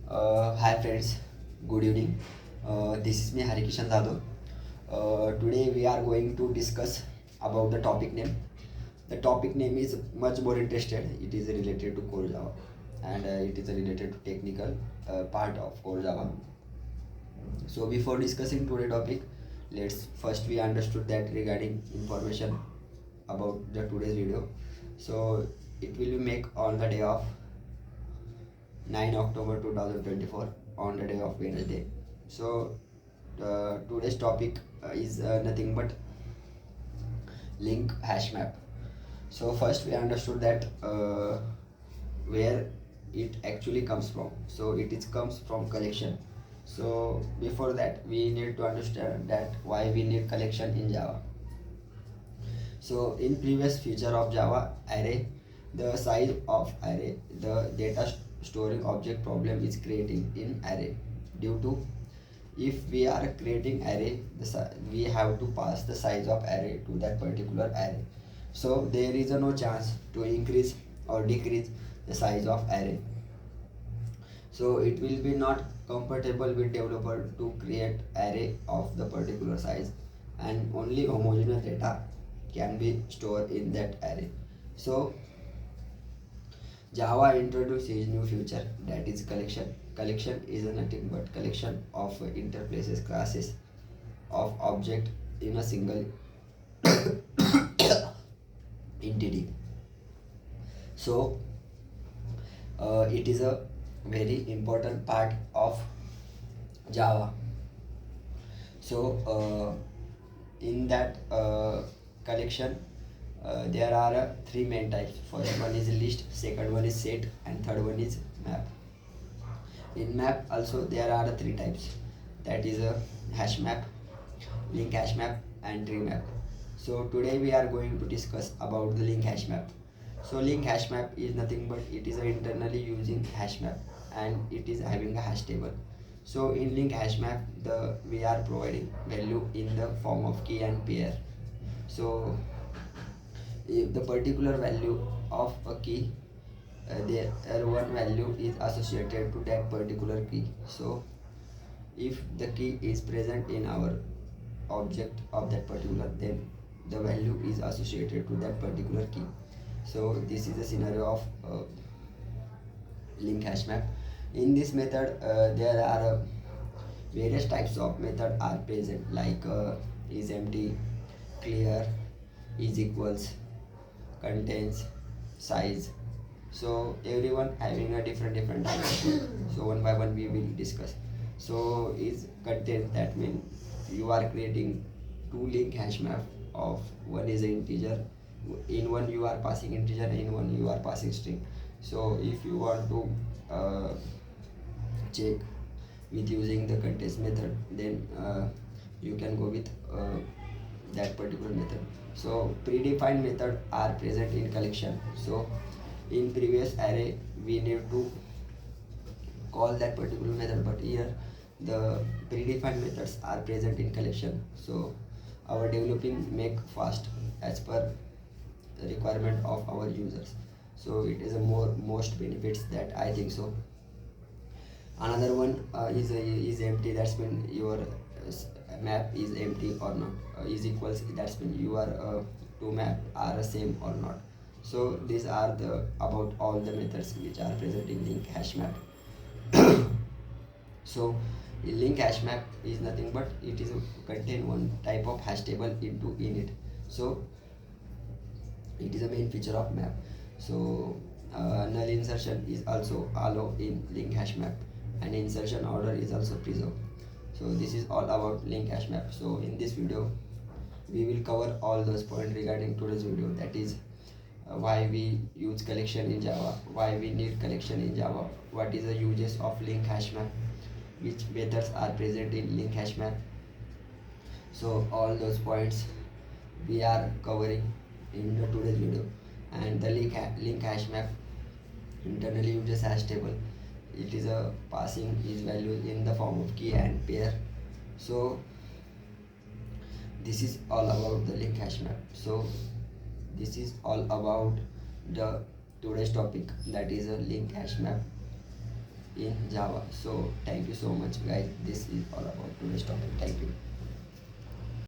Hi friends, good evening. This is me Harikishan Jadhav. Today we are going to discuss about the topic name. The topic name is much more interested. It is related to Core Java and it is related to technical part of Core Java. So before discussing today topic, let's first we understood that regarding information about the today's video. So it will be make on the day of 9 October 2024 on the day of Wednesday. So today's topic is nothing but link hash map. So first we understood that where it actually comes from. So it is comes from collection. So before that we need to understand that why we need collection in Java. So in previous feature of Java array, the size of array, the data storing object problem is creating in array due to if we are creating array, we have to pass the size of array to that particular array. So there is no chance to increase or decrease the size of array. So it will be not compatible with developer to create array of the particular size, and only homogeneous data can be stored in that array. So Java introduces new feature, that is collection. Collection is nothing but collection of interfaces classes of object in a single entity. So it is a very important part of Java. So in that collection there are three main types. First one is list, second one is set, and third one is map. In map also there are three types, that is a hash map, link hash map, and tree map. So today we are going to discuss about the link hash map. So link hash map is nothing but it is a internally using hash map and it is having a hash table. So in link hash map we are providing value in the form of key and pair. So if the particular value of a key, there one value is associated to that particular key. So if the key is present in our object of that particular, then the value is associated to that particular key. So this is the scenario of link hash map. In this method there are various types of method are present, like is empty, clear, is equals, contains, size. So everyone having a different types. So one by one we will discuss. So is contains, that means you are creating two link hash map of one is an integer, in one you are passing integer, in one you are passing string. So if you want to check with using the contains method, then you can go with that particular method. So predefined method are present in collection. So in previous array we need to call that particular method, but here the predefined methods are present in collection. So our developing make fast as per the requirement of our users. So it is a most benefits that I think so. Another one is empty, that's mean your map is empty or not. Is equals, that's mean your two map are the same or not. So these are the about all the methods which are present in link hash map. So link hash map is nothing but it is contain one type of hash table into in it. So it is a main feature of map. So null insertion is also allowed in link hash map, and insertion order is also preserved. So this is all about link hash map. So in this video we will cover all those points regarding today's video, that is why we use collection in Java, why we need collection in Java, what is the uses of link hash map, which methods are present in link hash map. So all those points we are covering in the today's video. And the link hash map internally uses hash table. It is a passing is values in the form of key and pair. So this is all about the link hash map. So this is all about the today's topic, that is a link hash map. in Java. So thank you so much guys. This is all about today's topic. Thank you.